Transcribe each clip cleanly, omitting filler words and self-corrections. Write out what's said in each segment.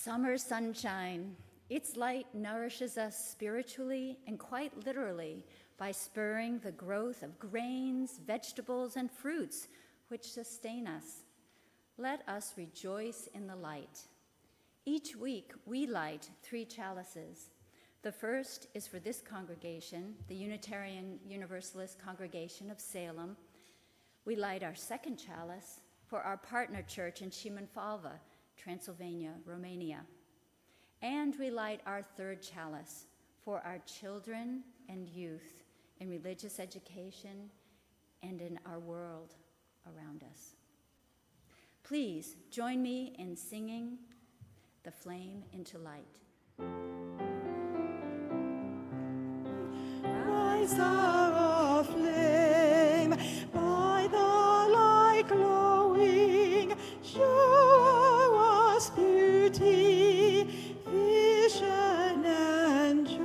Summer sunshine. Its light nourishes us spiritually and quite literally by spurring the growth of grains, vegetables, and fruits which sustain us. Let us rejoice in the light. Each week we light 3 chalices. The first is for this congregation, the Unitarian Universalist Congregation of Salem. We light our second chalice for our partner church in Šimanfalva, Transylvania, Romania. And we light our third chalice for our children and youth in religious education and in our world around us. Please join me in singing The Flame into Light. Rise thou, flame, by the light glowing, show us beauty, vision, and joy.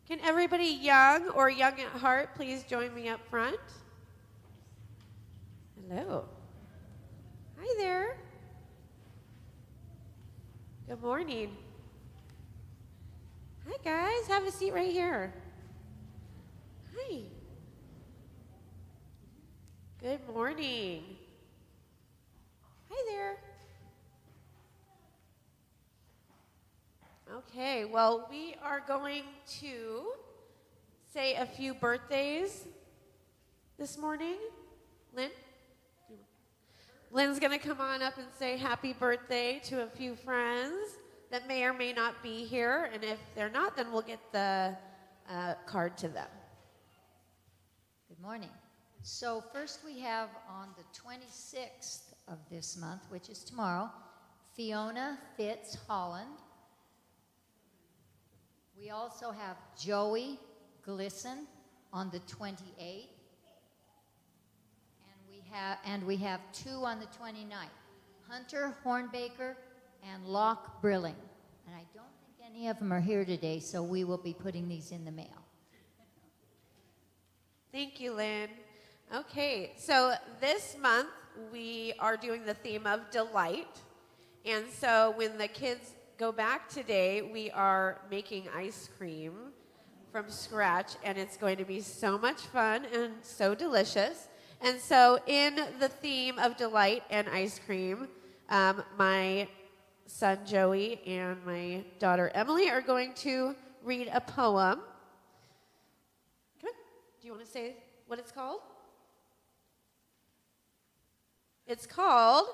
Can everybody young or young at heart please join me up front? Hello. Hi there. Good morning. Hi guys, have a seat right here. Hi. Good morning. Hi there. Okay, well, we are going to say a few birthdays this morning. Lynn's going to come on up and say happy birthday to a few friends that may or may not be here, and if they're not, then we'll get the card to them. Good morning. So first we have on the 26th of this month, which is tomorrow, Fiona Fitz Holland. We also have Joey Glisson on the 28th. And we have 2 on the 29th, Hunter Hornbaker and Locke Brilling. And I don't think any of them are here today, so we will be putting these in the mail. Thank you, Lynn. Okay, so this month we are doing the theme of delight. And so when the kids go back today, we are making ice cream from scratch, and it's going to be so much fun and so delicious. And so in the theme of delight and ice cream, my son Joey and my daughter Emily are going to read a poem. Come on. Do you want to say what it's called? It's called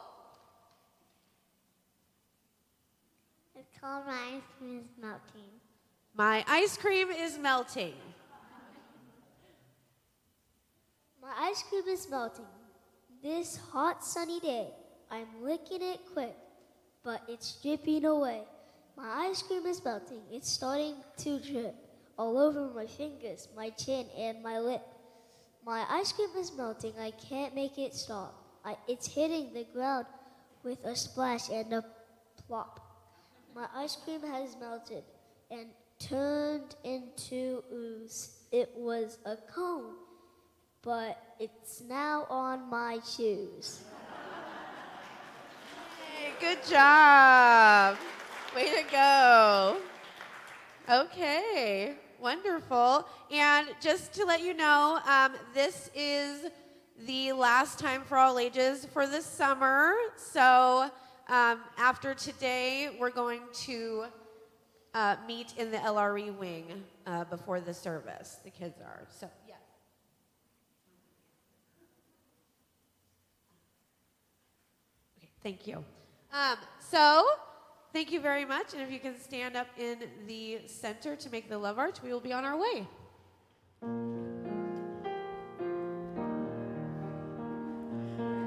My Ice Cream is Melting. My Ice Cream is Melting. My ice cream is melting. This hot sunny day, I'm licking it quick, but it's dripping away. My ice cream is melting. It's starting to drip all over my fingers, my chin, and my lip. My ice cream is melting. I can't make it stop. It's hitting the ground with a splash and a plop. My ice cream has melted and turned into ooze. It was a cone, but it's now on my shoes. Hey, good job. Way to go. Okay, wonderful. And just to let you know, this is the last time for all ages for the summer. So after today, we're going to meet in the LRE wing before the service. The kids are. So, yeah. Okay, thank you. So, thank you very much. And if you can stand up in the center to make the love arch, we will be on our way.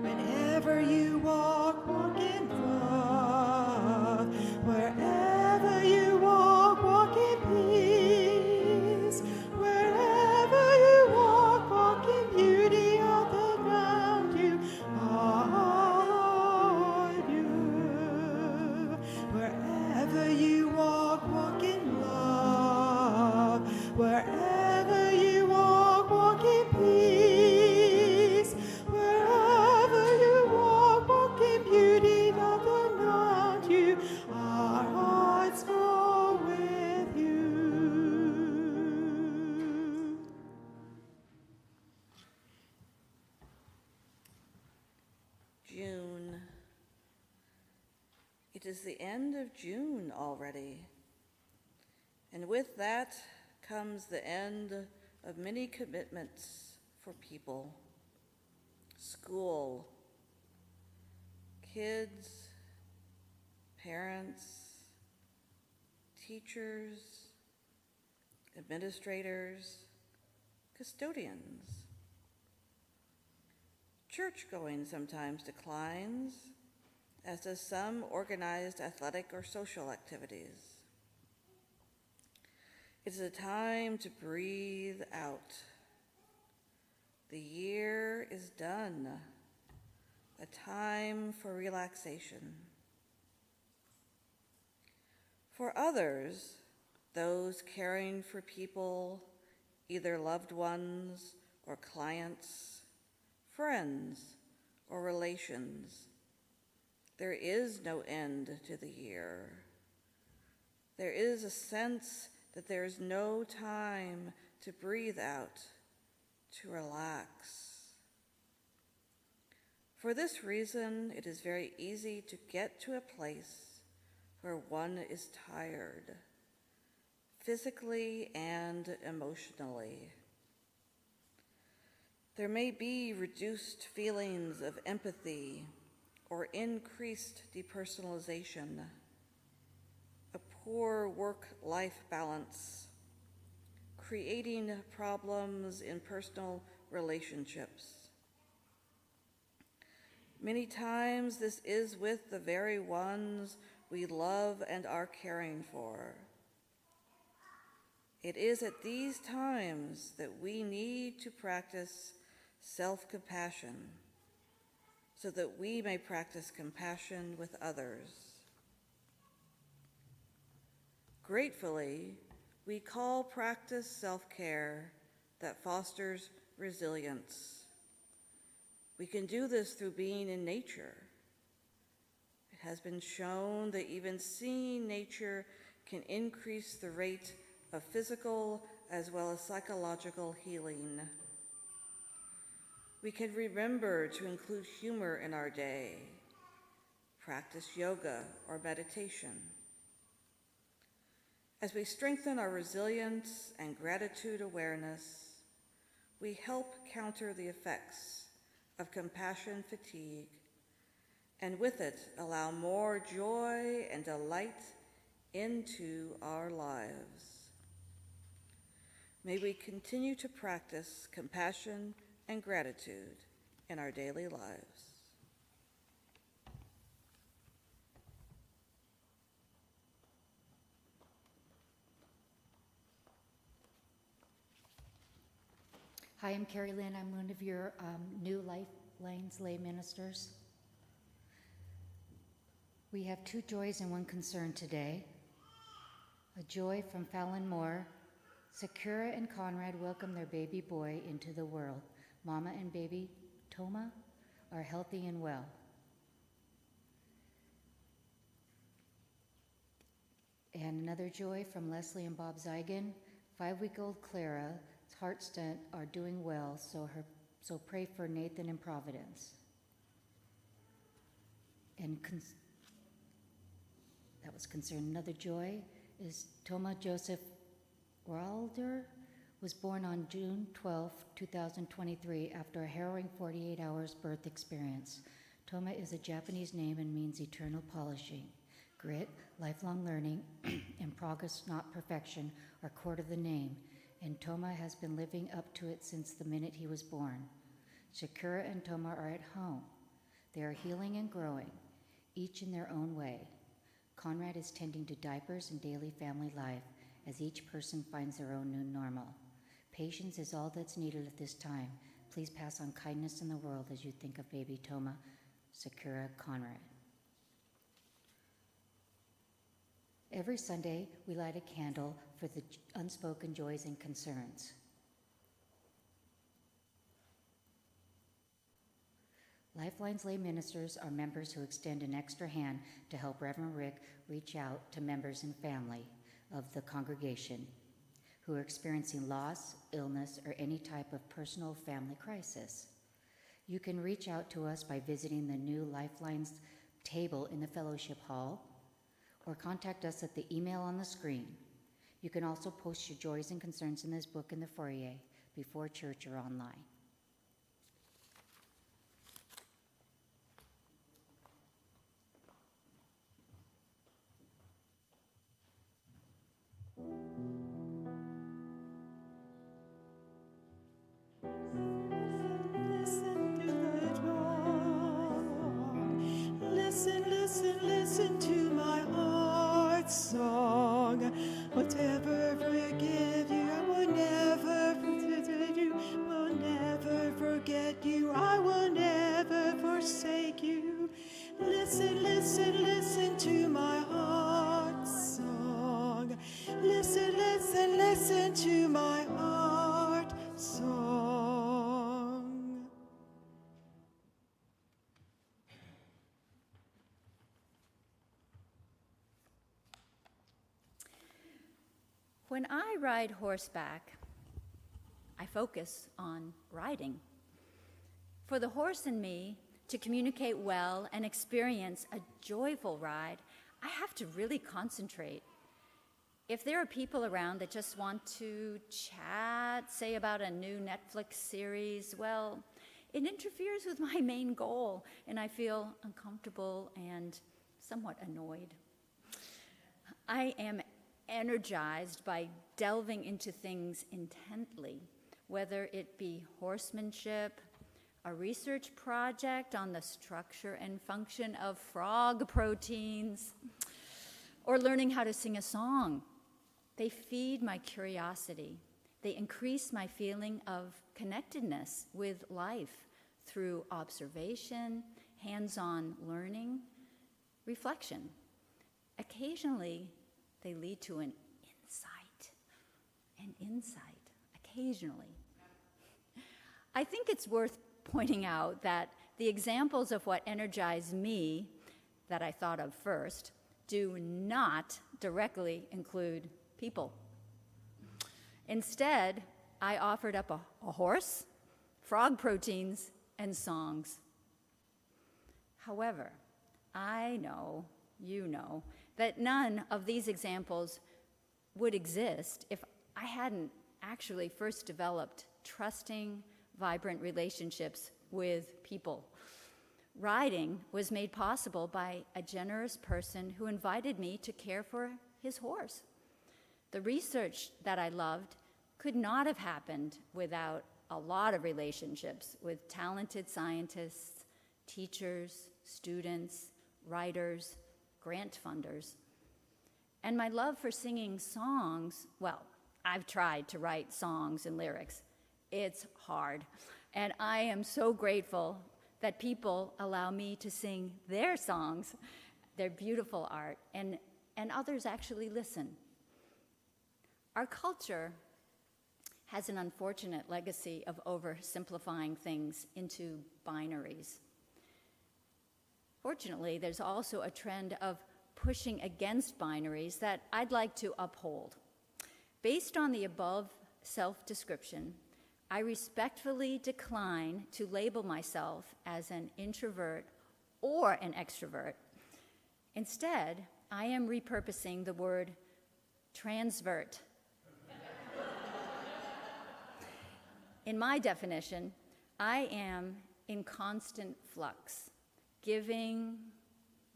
Whenever you walk in love. Wherever you walk in peace. Wherever you walk in beauty all around you. Are you. Wherever you walk in love. It is the end of June already, and with that comes the end of many commitments for people. School, kids, parents, teachers, administrators, custodians. Church-going sometimes declines, as does some organized athletic or social activities. It is a time to breathe out. The year is done, a time for relaxation. For others, those caring for people, either loved ones or clients, friends or relations, there is no end to the year. There is a sense that there is no time to breathe out, to relax. For this reason, it is very easy to get to a place where one is tired, physically and emotionally. There may be reduced feelings of empathy or increased depersonalization, a poor work-life balance, creating problems in personal relationships. Many times this is with the very ones we love and are caring for. It is at these times that we need to practice self-compassion so that we may practice compassion with others. Gratefully, we call practice self-care that fosters resilience. We can do this through being in nature. It has been shown that even seeing nature can increase the rate of physical as well as psychological healing. We can remember to include humor in our day, practice yoga or meditation. As we strengthen our resilience and gratitude awareness, we help counter the effects of compassion fatigue, and with it allow more joy and delight into our lives. May we continue to practice compassion and gratitude in our daily lives. Hi, I'm Carrie Lynn. I'm one of your new Lifelines lay ministers. We have two joys and one concern today. A joy from Fallon Moore. Sakura and Conrad welcome their baby boy into the world. Mama and baby Toma are healthy and well. And another joy from Leslie and Bob Zygan. 5-week-old Clara's heart stent are doing well, so pray for Nathan and Providence. And that was concerned. Another joy is Toma Joseph Walder was born on June 12, 2023, after a harrowing 48 hours birth experience. Toma is a Japanese name and means eternal polishing. Grit, lifelong learning, and progress, not perfection, are core to the name, and Toma has been living up to it since the minute he was born. Sakura and Toma are at home. They are healing and growing, each in their own way. Conrad is tending to diapers and daily family life as each person finds their own new normal. Patience is all that's needed at this time. Please pass on kindness in the world as you think of baby Toma, Sakura, Conrad. Every Sunday, we light a candle for the unspoken joys and concerns. Lifeline's lay ministers are members who extend an extra hand to help Reverend Rick reach out to members and family of the congregation who are experiencing loss, illness, or any type of personal family crisis. You can reach out to us by visiting the new Lifeline's table in the fellowship hall, or contact us at the email on the screen. You can also post your joys and concerns in this book in the foyer before church or online. Listen to the dawn. Listen, listen, listen to my heart's song. Whatever forgive you, I will never forget you. Will never forget you. I will never forsake you. Listen, listen, listen to my heart's song. Listen, listen, listen to my heart song. When I ride horseback, I focus on riding. For the horse in me to communicate well and experience a joyful ride, I have to really concentrate. If there are people around that just want to chat, say about a new Netflix series, well, it interferes with my main goal, and I feel uncomfortable and somewhat annoyed. I am energized by delving into things intently, whether it be horsemanship, a research project on the structure and function of frog proteins, or learning how to sing a song. They feed my curiosity. They increase my feeling of connectedness with life through observation, hands-on learning, reflection. Occasionally, they lead to an insight, occasionally. I think it's worth pointing out that the examples of what energize me that I thought of first do not directly include people. Instead, I offered up a horse, frog proteins, and songs. However, I know, you know, that none of these examples would exist if I hadn't actually first developed trusting, vibrant relationships with people. Riding was made possible by a generous person who invited me to care for his horse. The research that I loved could not have happened without a lot of relationships with talented scientists, teachers, students, writers, grant funders. And my love for singing songs, well, I've tried to write songs and lyrics. It's hard. And I am so grateful that people allow me to sing their songs, their beautiful art, and others actually listen. Our culture has an unfortunate legacy of oversimplifying things into binaries. Fortunately, there's also a trend of pushing against binaries that I'd like to uphold. Based on the above self-description, I respectfully decline to label myself as an introvert or an extrovert. Instead, I am repurposing the word transvert. In my definition, I am in constant flux, giving,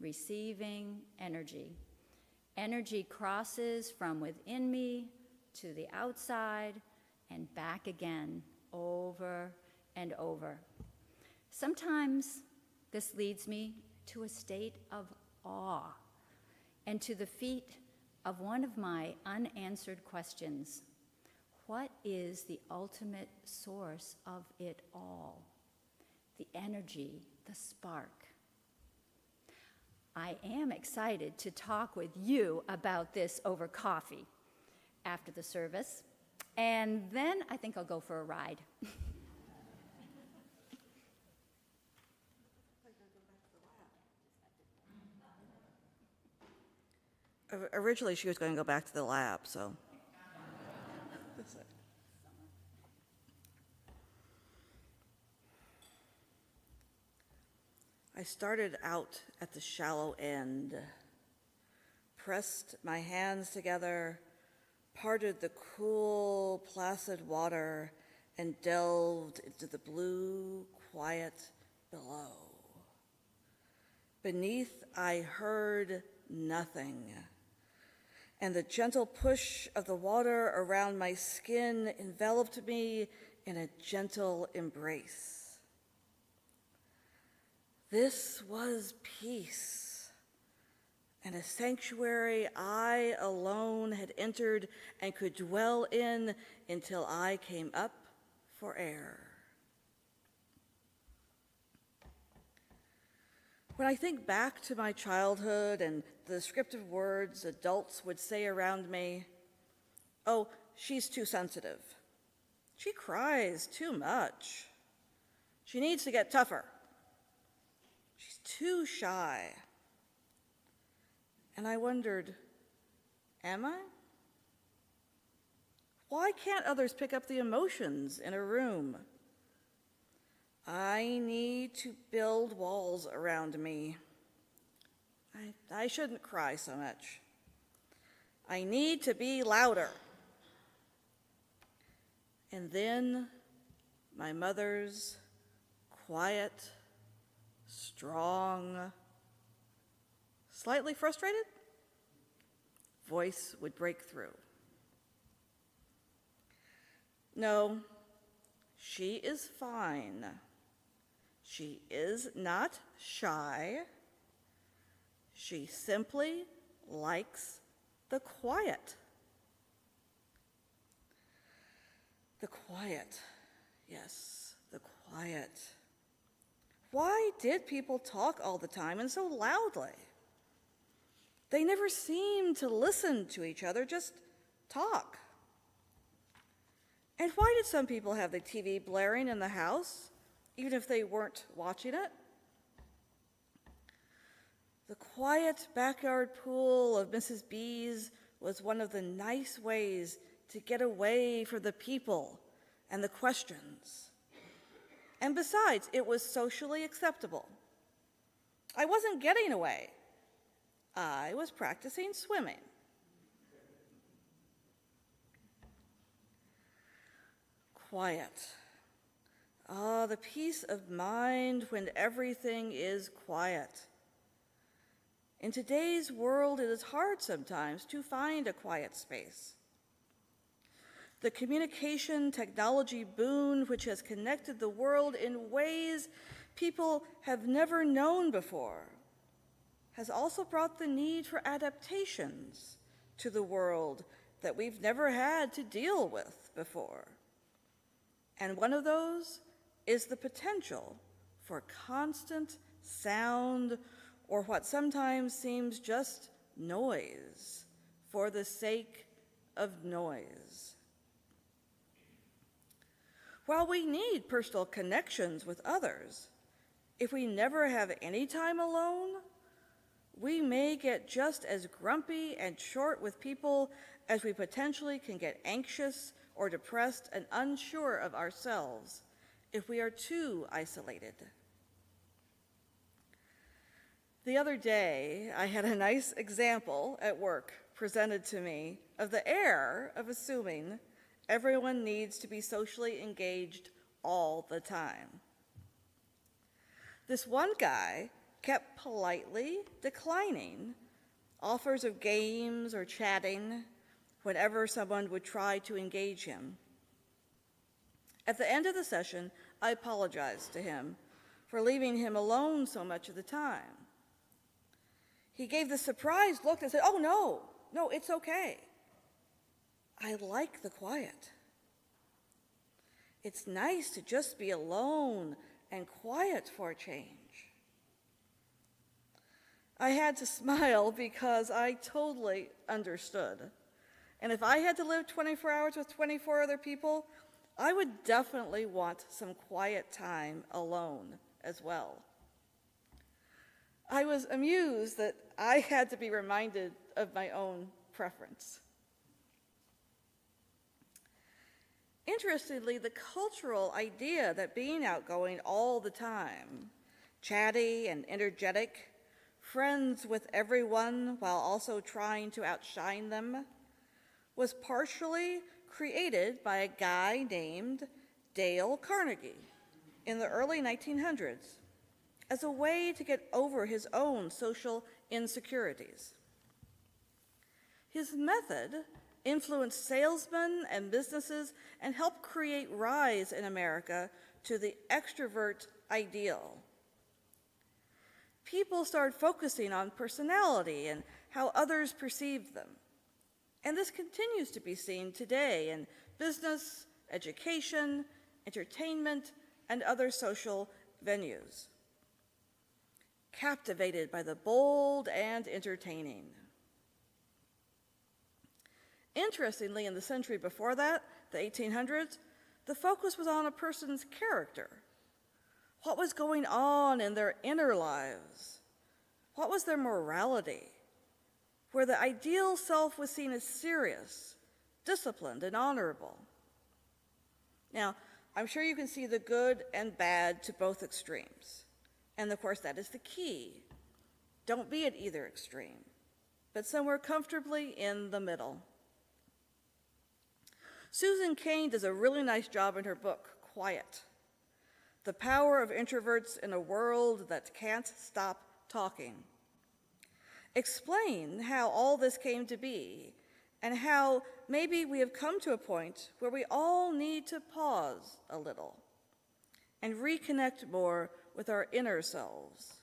receiving energy. Energy crosses from within me to the outside and back again, over and over. Sometimes this leads me to a state of awe and to the feet of one of my unanswered questions. What is the ultimate source of it all? The energy, the spark. I am excited to talk with you about this over coffee after the service, and then I think I'll go for a ride. Originally, she was going to go back to the lab, so. I started out at the shallow end, pressed my hands together, parted the cool, placid water, and delved into the blue, quiet below. Beneath, I heard nothing, and the gentle push of the water around my skin enveloped me in a gentle embrace. This was peace, and a sanctuary I alone had entered and could dwell in until I came up for air. When I think back to my childhood and the descriptive words adults would say around me, "Oh, she's too sensitive. She cries too much. She needs to get tougher. She's too shy." And I wondered, am I? Why can't others pick up the emotions in a room? I need to build walls around me. I shouldn't cry so much. I need to be louder. And then my mother's quiet, strong, slightly frustrated voice would break through. "No, she is fine. She is not shy. She simply likes the quiet." The quiet, yes, the quiet. Why did people talk all the time and so loudly? They never seemed to listen to each other, just talk. And why did some people have the TV blaring in the house, even if they weren't watching it? The quiet backyard pool of Mrs. B's was one of the nice ways to get away from the people and the questions. And besides, it was socially acceptable. I wasn't getting away. I was practicing swimming. Quiet. Ah, the peace of mind when everything is quiet. In today's world, it is hard sometimes to find a quiet space. The communication technology boon, which has connected the world in ways people have never known before, has also brought the need for adaptations to the world that we've never had to deal with before. And one of those is the potential for constant sound, or what sometimes seems just noise for the sake of noise. While we need personal connections with others, if we never have any time alone, we may get just as grumpy and short with people as we potentially can get anxious or depressed and unsure of ourselves if we are too isolated. The other day, I had a nice example at work presented to me of the error of assuming everyone needs to be socially engaged all the time. This one guy kept politely declining offers of games or chatting whenever someone would try to engage him. At the end of the session, I apologized to him for leaving him alone so much of the time. He gave this surprised look and said, "Oh, no, it's okay. I like the quiet. It's nice to just be alone and quiet for a change." I had to smile because I totally understood. And if I had to live 24 hours with 24 other people, I would definitely want some quiet time alone as well. I was amused that I had to be reminded of my own preference. Interestingly, the cultural idea that being outgoing all the time, chatty and energetic, friends with everyone while also trying to outshine them, was partially created by a guy named Dale Carnegie in the early 1900s as a way to get over his own social insecurities. His method influenced salesmen and businesses and helped create rise in America to the extrovert ideal. People started focusing on personality and how others perceived them. And this continues to be seen today in business, education, entertainment, and other social venues. Captivated by the bold and entertaining. Interestingly, in the century before that, the 1800s, the focus was on a person's character. What was going on in their inner lives? What was their morality? Where the ideal self was seen as serious, disciplined, and honorable. Now, I'm sure you can see the good and bad to both extremes. And of course, that is the key. Don't be at either extreme, but somewhere comfortably in the middle. Susan Cain does a really nice job in her book, Quiet: The Power of Introverts in a World That Can't Stop Talking. Explain how all this came to be and how maybe we have come to a point where we all need to pause a little and reconnect more with our inner selves.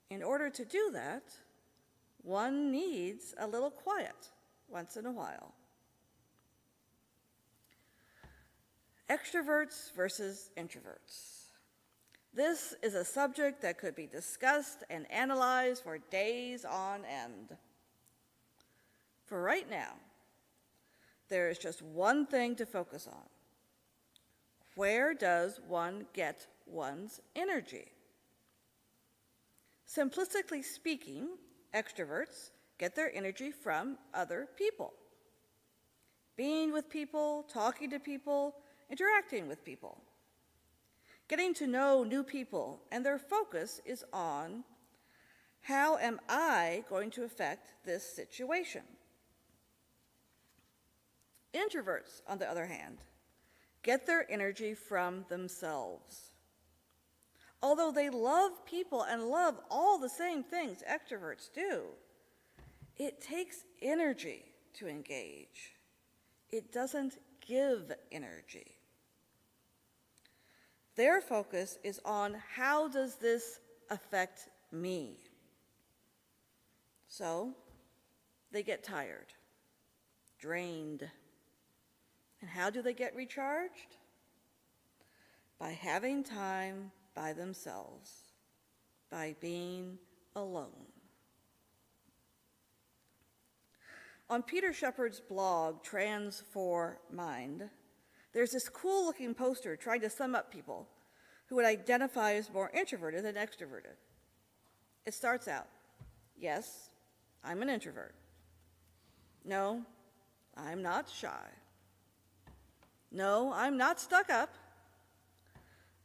In order to do that, one needs a little quiet once in a while. Extroverts versus introverts. This is a subject that could be discussed and analyzed for days on end. For right now, there is just one thing to focus on. Where does one get one's energy? Simplistically speaking, extroverts get their energy from other people. Being with people, talking to people, interacting with people. Getting to know new people, and their focus is on how am I going to affect this situation? Introverts, on the other hand, get their energy from themselves. Although they love people and love all the same things extroverts do, it takes energy to engage. It doesn't give energy. Their focus is on how does this affect me? So they get tired, drained. And how do they get recharged? By having time by themselves, by being alone. On Peter Shepard's blog, Trans for Mind, there's this cool-looking poster trying to sum up people who would identify as more introverted than extroverted. It starts out, yes, I'm an introvert. No, I'm not shy. No, I'm not stuck up.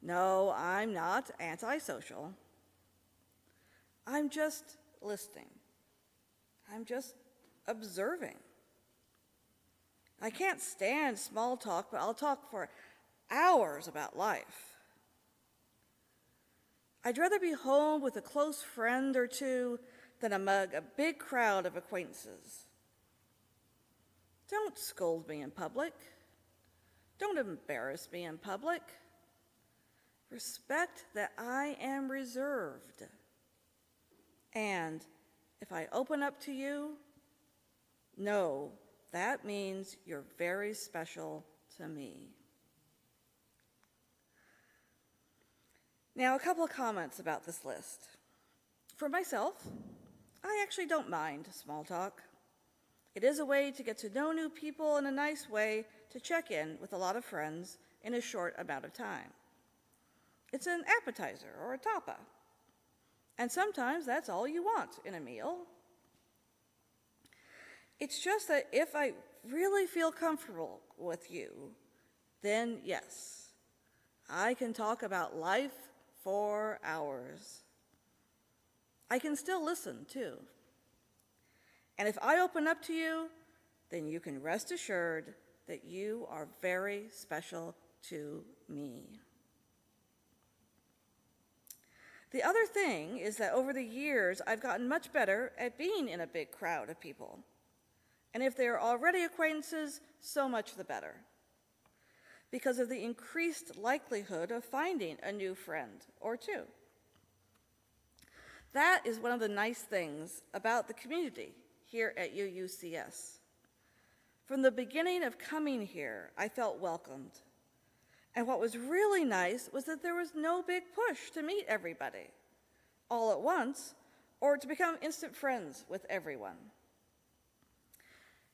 No, I'm not antisocial. I'm just listening. I'm just observing. I can't stand small talk, but I'll talk for hours about life. I'd rather be home with a close friend or two than among a big crowd of acquaintances. Don't scold me in public. Don't embarrass me in public. Respect that I am reserved. And if I open up to you, know that means you're very special to me. Now, a couple of comments about this list. For myself, I actually don't mind small talk. It is a way to get to know new people and a nice way to check in with a lot of friends in a short amount of time. It's an appetizer or a tapa. And sometimes that's all you want in a meal. It's just that if I really feel comfortable with you, then yes, I can talk about life for hours. I can still listen too. And if I open up to you, then you can rest assured that you are very special to me. The other thing is that over the years, I've gotten much better at being in a big crowd of people. And if they are already acquaintances, so much the better, because of the increased likelihood of finding a new friend or two. That is one of the nice things about the community here at UUCS. From the beginning of coming here, I felt welcomed. And what was really nice was that there was no big push to meet everybody all at once or to become instant friends with everyone.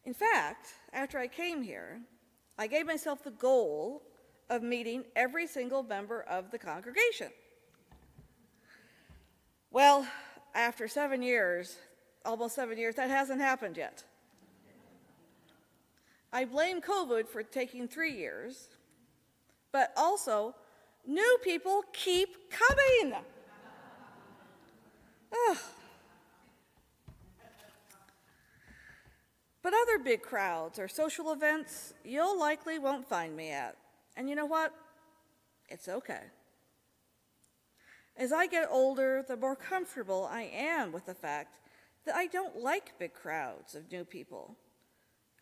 In fact, after I came here, I gave myself the goal of meeting every single member of the congregation. Well, after 7 years, almost 7 years, that hasn't happened yet. I blame COVID for taking 3 years, but also new people keep coming. Ugh. But other big crowds or social events, you'll likely won't find me at. And you know what? It's okay. As I get older, the more comfortable I am with the fact that I don't like big crowds of new people.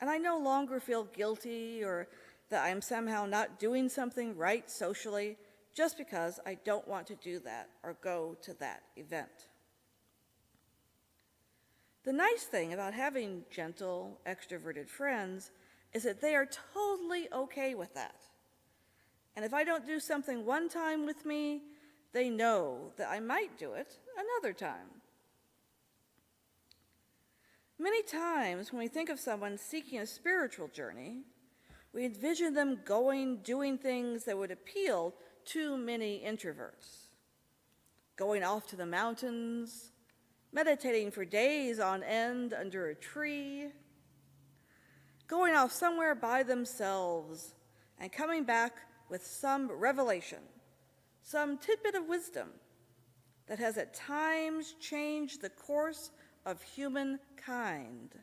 And I no longer feel guilty or that I'm somehow not doing something right socially just because I don't want to do that or go to that event. The nice thing about having gentle, extroverted friends is that they are totally okay with that. And if I don't do something one time with me, they know that I might do it another time. Many times when we think of someone seeking a spiritual journey, we envision them doing things that would appeal to many introverts. Going off to the mountains, meditating for days on end under a tree, going off somewhere by themselves and coming back with some revelation, some tidbit of wisdom that has at times changed the course of humankind.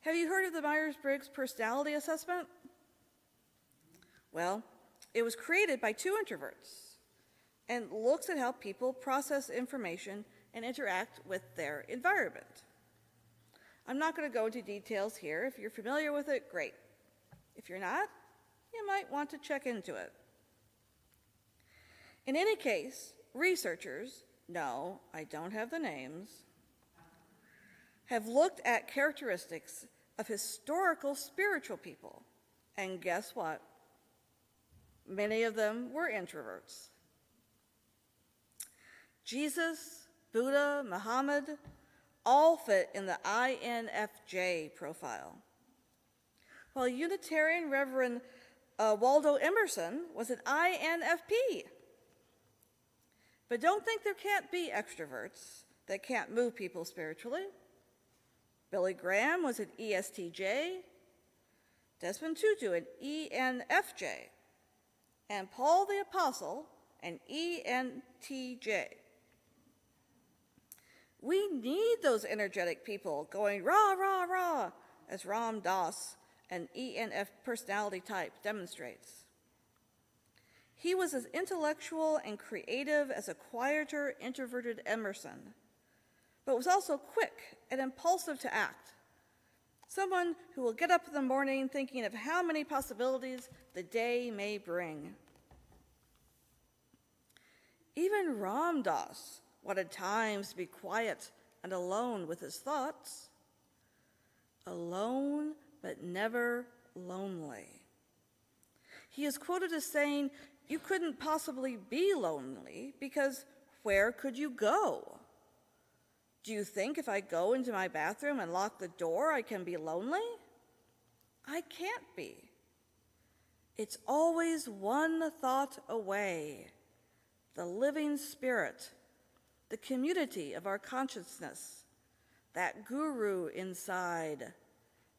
Have you heard of the Myers-Briggs personality assessment? Well, it was created by 2 introverts and looks at how people process information and interact with their environment. I'm not going to go into details here. If you're familiar with it, great. If you're not, you might want to check into it. In any case, researchers, no, I don't have the names, have looked at characteristics of historical spiritual people, and guess what? Many of them were introverts. Jesus, Buddha, Muhammad, all fit in the INFJ profile. While Unitarian Reverend Waldo Emerson was an INFP. But don't think there can't be extroverts that can't move people spiritually. Billy Graham was an ESTJ, Desmond Tutu an ENFJ, and Paul the Apostle an ENTJ. We need those energetic people going rah, rah, rah, as Ram Dass, an ENF personality type, demonstrates. He was as intellectual and creative as a quieter, introverted Emerson, but was also quick and impulsive to act. Someone who will get up in the morning thinking of how many possibilities the day may bring. Even Ram Dass wanted times to be quiet and alone with his thoughts. Alone, but never lonely. He is quoted as saying, "You couldn't possibly be lonely because where could you go? Do you think if I go into my bathroom and lock the door, I can be lonely? I can't be. It's always one thought away. The living spirit, the community of our consciousness, that guru inside.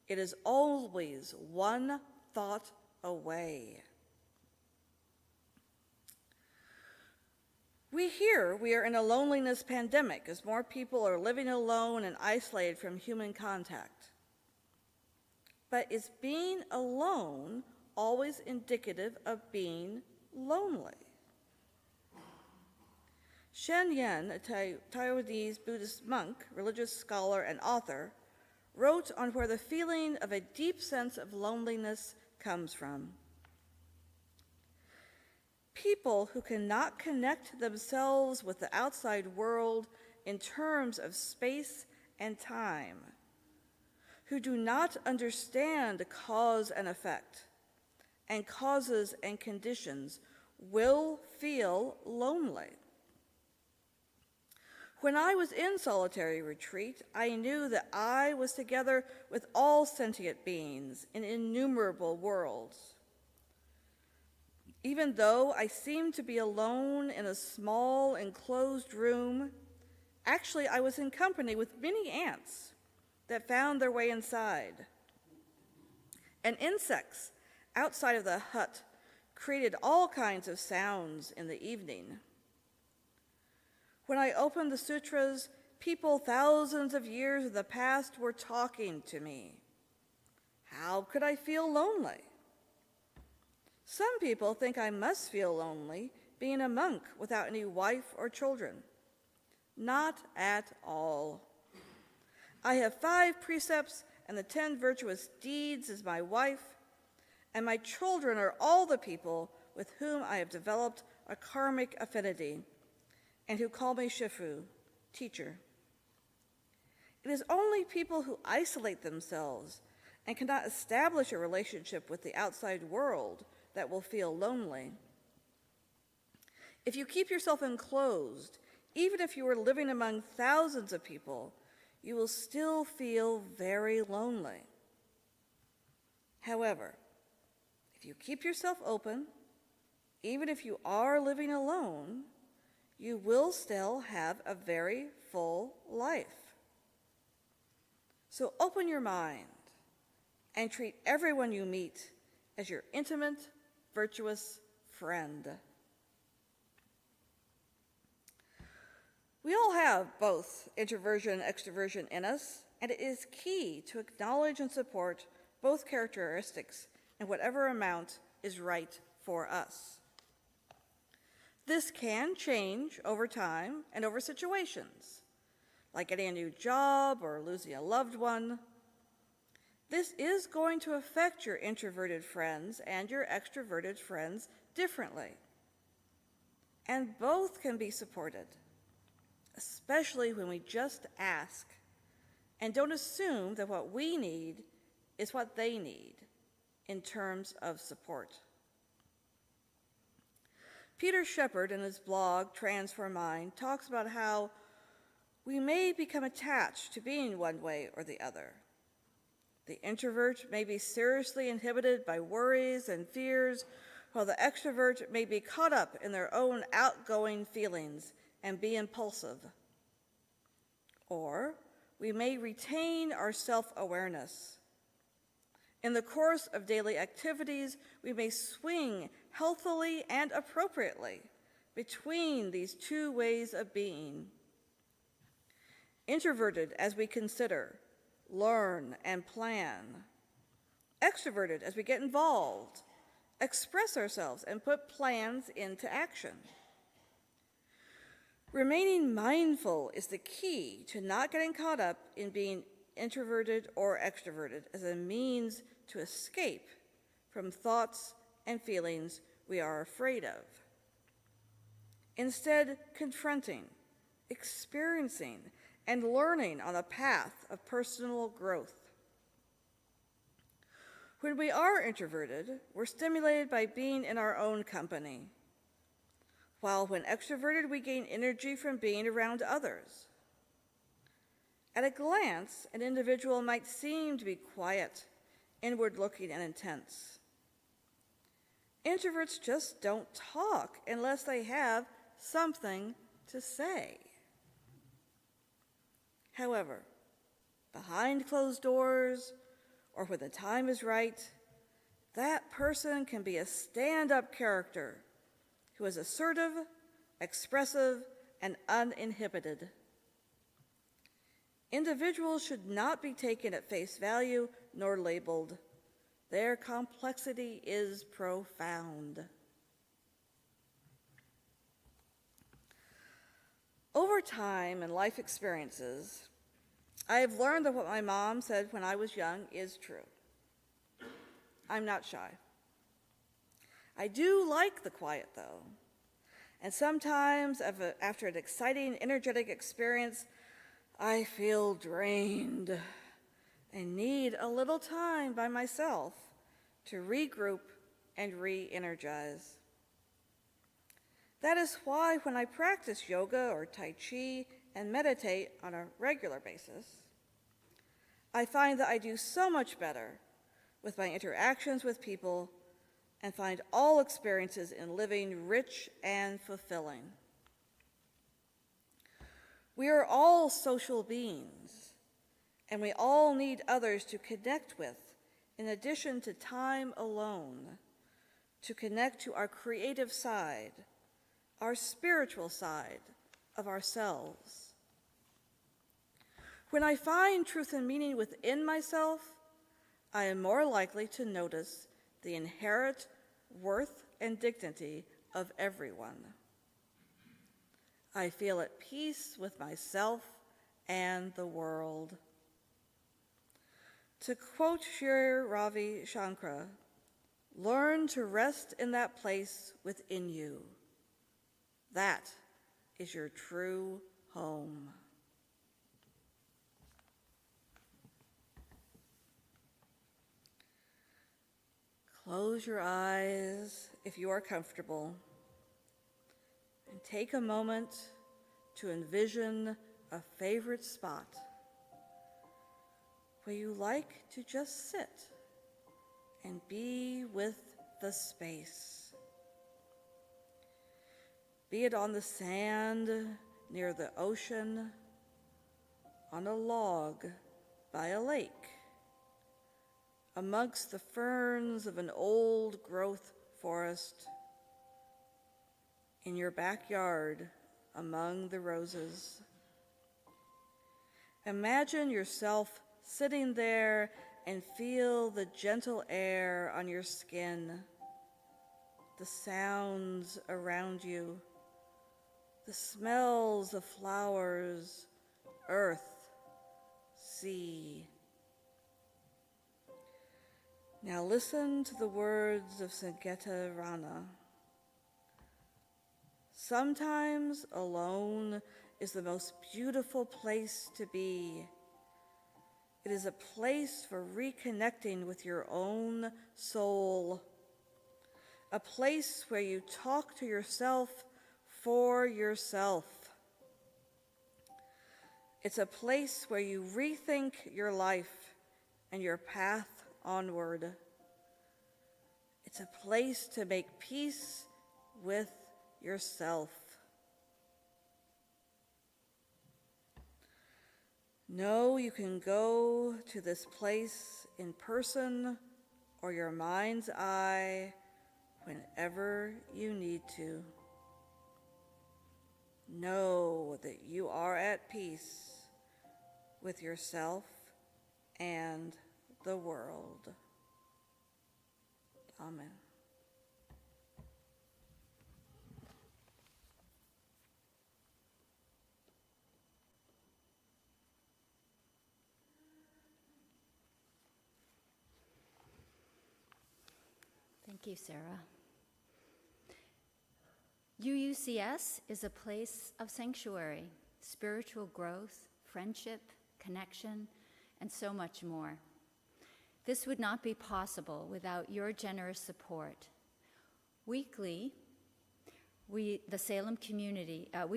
It is always one thought away." We hear we are in a loneliness pandemic as more people are living alone and isolated from human contact. But is being alone always indicative of being lonely? Shen Yen, a Taiwanese Buddhist monk, religious scholar, and author, wrote on where the feeling of a deep sense of loneliness comes from. People who cannot connect themselves with the outside world in terms of space and time, who do not understand cause and effect, and causes and conditions, will feel lonely. When I was in solitary retreat, I knew that I was together with all sentient beings in innumerable worlds. Even though I seemed to be alone in a small enclosed room, actually I was in company with many ants that found their way inside. And insects outside of the hut created all kinds of sounds in the evening. When I opened the sutras, people thousands of years in the past were talking to me. How could I feel lonely? Some people think I must feel lonely being a monk without any wife or children. Not at all. I have 5 precepts and the 10 virtuous deeds as my wife, and my children are all the people with whom I have developed a karmic affinity, and who call me Shifu, teacher. It is only people who isolate themselves and cannot establish a relationship with the outside world that will feel lonely. If you keep yourself enclosed, even if you are living among thousands of people, you will still feel very lonely. However, if you keep yourself open, even if you are living alone, you will still have a very full life. So open your mind and treat everyone you meet as your intimate, virtuous friend. We all have both introversion and extroversion in us, and it is key to acknowledge and support both characteristics in whatever amount is right for us. This can change over time and over situations, like getting a new job or losing a loved one. This is going to affect your introverted friends and your extroverted friends differently. And both can be supported, especially when we just ask and don't assume that what we need is what they need in terms of support. Peter Shepard, in his blog, Transform Mind, talks about how we may become attached to being one way or the other. The introvert may be seriously inhibited by worries and fears, while the extrovert may be caught up in their own outgoing feelings and be impulsive. Or we may retain our self-awareness. In the course of daily activities, we may swing healthily and appropriately between these two ways of being. Introverted as we consider, learn, and plan. Extroverted as we get involved, express ourselves, and put plans into action. Remaining mindful is the key to not getting caught up in being introverted or extroverted as a means to escape from thoughts and feelings we are afraid of. Instead, confronting, experiencing, and learning on a path of personal growth. When we are introverted, we're stimulated by being in our own company, while when extroverted, we gain energy from being around others. At a glance, an individual might seem to be quiet, inward-looking, and intense. Introverts just don't talk unless they have something to say. However, behind closed doors, or when the time is right, that person can be a stand-up character who is assertive, expressive, and uninhibited. Individuals should not be taken at face value nor labeled. Their complexity is profound. Over time and life experiences, I have learned that what my mom said when I was young is true. I'm not shy. I do like the quiet, though. And sometimes, after an exciting, energetic experience, I feel drained and need a little time by myself to regroup and re-energize. That is why when I practice yoga or Tai Chi and meditate on a regular basis, I find that I do so much better with my interactions with people and find all experiences in living rich and fulfilling. We are all social beings, and we all need others to connect with, in addition to time alone, to connect to our creative side, our spiritual side of ourselves. When I find truth and meaning within myself, I am more likely to notice the inherent worth and dignity of everyone. I feel at peace with myself and the world. To quote Sri Ravi Shankara, learn to rest in that place within you. That is your true home. Close your eyes if you are comfortable, and take a moment to envision a favorite spot where you like to just sit and be with the space. Be it on the sand near the ocean, on a log by a lake, amongst the ferns of an old growth forest, in your backyard among the roses. Imagine yourself sitting there and feel the gentle air on your skin, the sounds around you, the smells of flowers, earth, sea. Now listen to the words of Sanketa Rana. Sometimes alone is the most beautiful place to be. It is a place for reconnecting with your own soul, a place where you talk to yourself for yourself. It's a place where you rethink your life and your path onward. It's a place to make peace with yourself. Know you can go to this place in person or your mind's eye whenever you need to. Know that you are at peace with yourself and the world. Amen. Thank you, Sara. UUCS is a place of sanctuary, spiritual growth, friendship, connection, and so much more. This would not be possible without your generous support. Weekly, we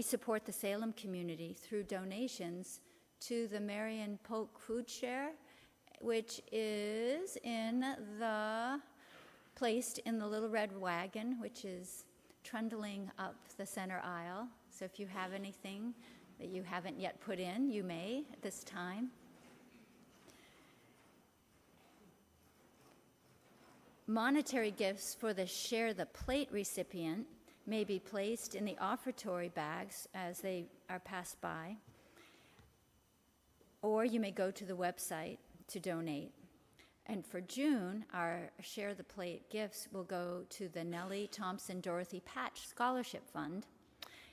support the Salem community through donations to the Marion Polk Food Share, which is placed in the little red wagon, which is trundling up the center aisle. So if you have anything that you haven't yet put in, you may at this time. Monetary gifts for the Share the Plate recipient may be placed in the offertory bags as they are passed by, or you may go to the website to donate. And for June, our Share the Plate gifts will go to the Nellie Thompson Dorothy Patch Scholarship Fund,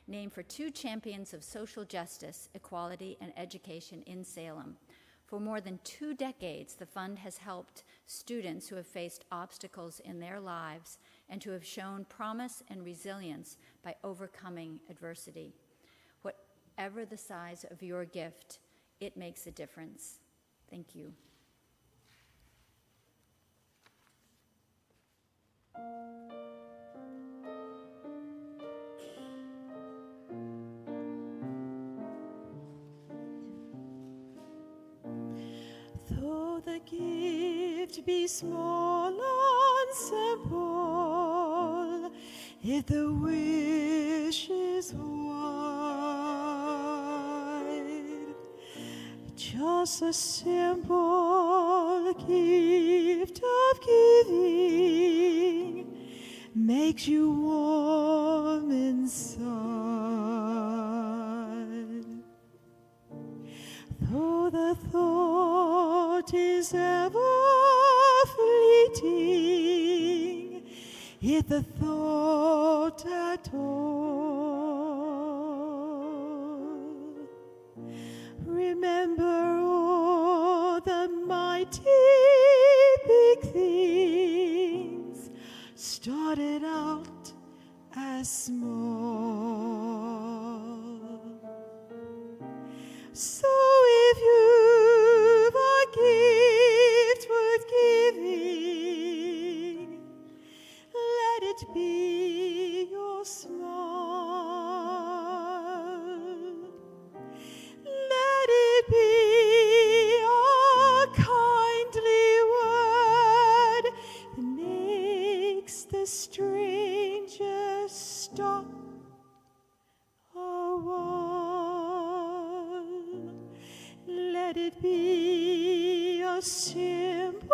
named for 2 champions of social justice, equality, and education in Salem. For more than 2 decades, the fund has helped students who have faced obstacles in their lives and who have shown promise and resilience by overcoming adversity. Whatever the size of your gift, it makes a difference. Thank you. Though the gift be small and simple, if the wish is wide, just a simple gift of giving makes you warm inside. Though the thought is ever fleeting, if the thought at all, remember all the mighty big things started out as small. So if you've a gift worth giving, let it be your smile. Let it be a kindly word that makes the stranger stop a while. Let it be a simple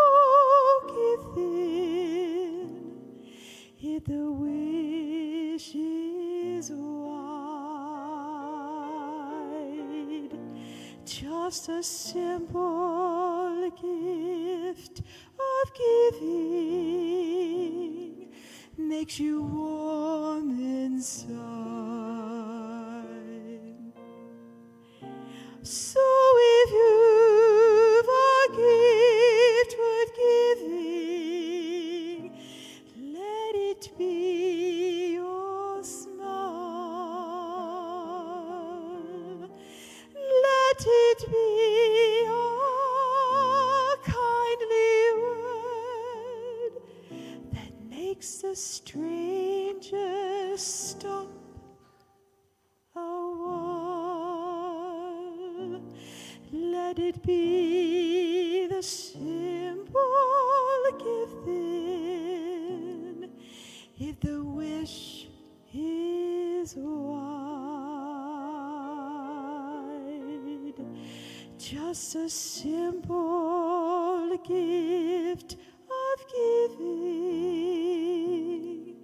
giving, if the wish is wide. Just a simple gift of giving makes you warm inside. So if you've a gift worth giving, let it be your smile. Let it be a kindly word that makes the stranger stop a while. Let it be the simple giving, if the wish is wide. Just a simple gift of giving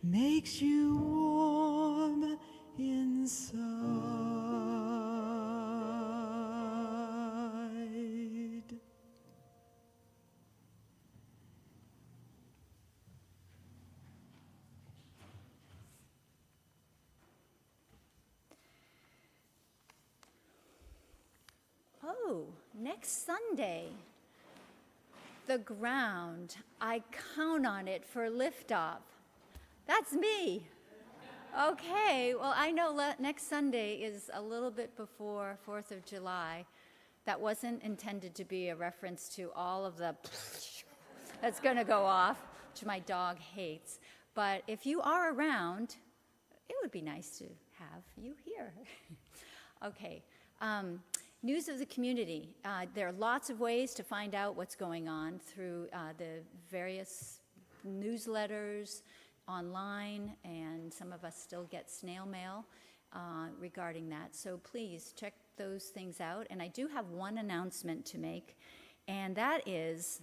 makes you warm inside. Oh, next Sunday, the ground. I count on it for liftoff. That's me. Okay, well, I know next Sunday is a little bit before 4th of July. That wasn't intended to be a reference to all of the that's going to go off, which my dog hates. But if you are around, it would be nice to have you here. Okay. News of the community. There are lots of ways to find out what's going on through the various newsletters, online, and some of us still get snail mail regarding that. So please check those things out. And I do have one announcement to make, and that is,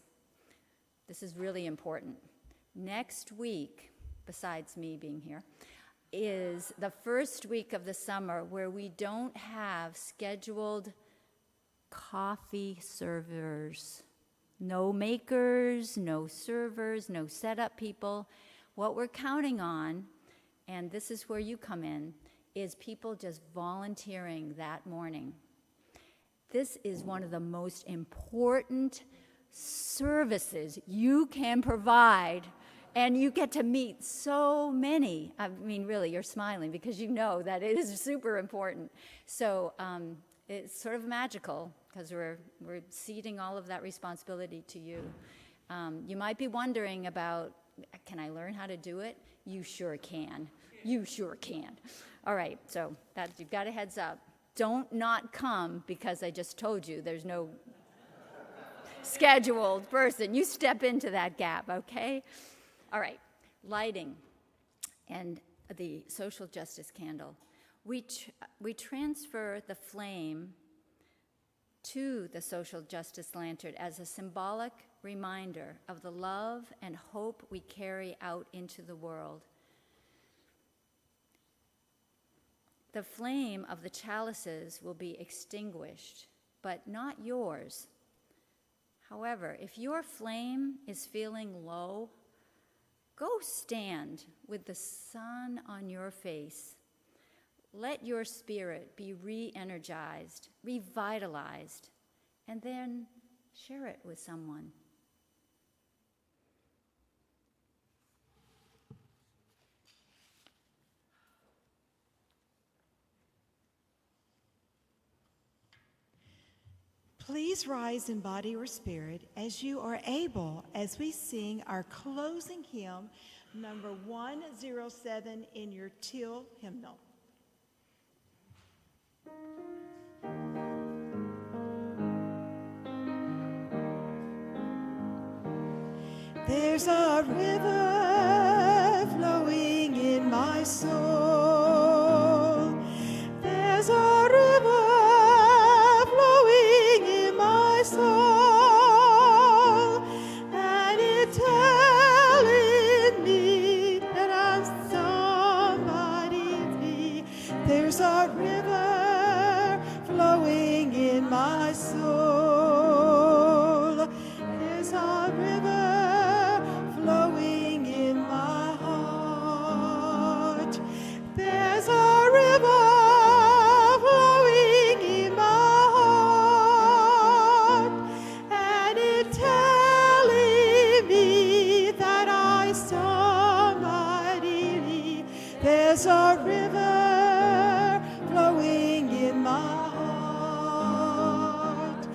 this is really important. Next week, besides me being here, is the first week of the summer where we don't have scheduled coffee servers. No makers, no servers, no setup people. What we're counting on, and this is where you come in, is people just volunteering that morning. This is one of the most important services you can provide, and you get to meet so many. I mean, really, you're smiling because you know that it is super important. So it's sort of magical because we're ceding all of that responsibility to you. You might be wondering about, can I learn how to do it? You sure can. You sure can. All right, so that you've got a heads up. Don't not come because I just told you there's no scheduled person. You step into that gap, okay? All right, lighting and the social justice candle. We transfer the flame to the social justice lantern as a symbolic reminder of the love and hope we carry out into the world. The flame of the chalices will be extinguished, but not yours. However, if your flame is feeling low, go stand with the sun on your face. Let your spirit be re-energized, revitalized, and then share it with someone. Please rise in body or spirit as you are able as we sing our closing hymn, number 107 in your Till hymnal. There's a river flowing in my soul. There's a river flowing in my soul, and it's telling me that I'm somebody. There's a river flowing in my soul. There's a river flowing in my heart. There's a river flowing in my heart, and it's telling me that I somebody. There's a river flowing in my heart.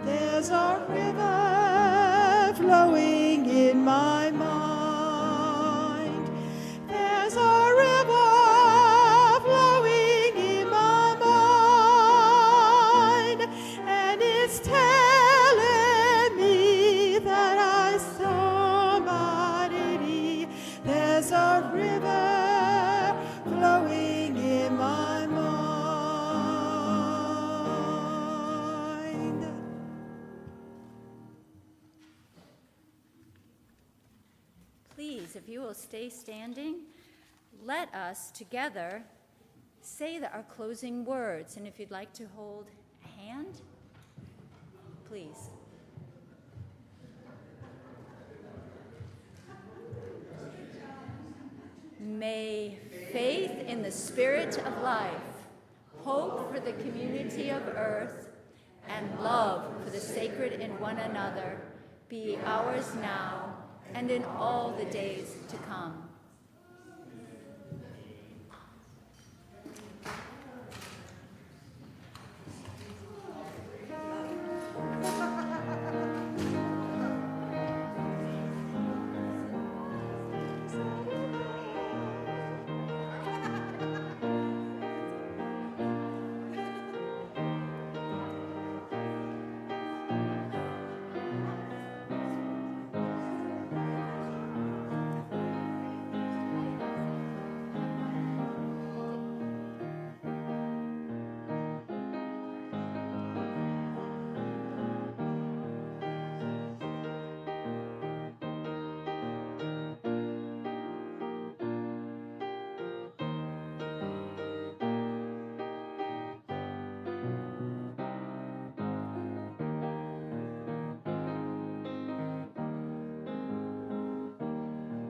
There's a river flowing in my mind. There's a river flowing in my mind, and it's telling me that I somebody. There's a river flowing in my mind. Please, if you will stay standing, let us together say our closing words. And if you'd like to hold a hand, please. May faith in the spirit of life, hope for the community of earth, and love for the sacred in one another be ours now and in all the days to come.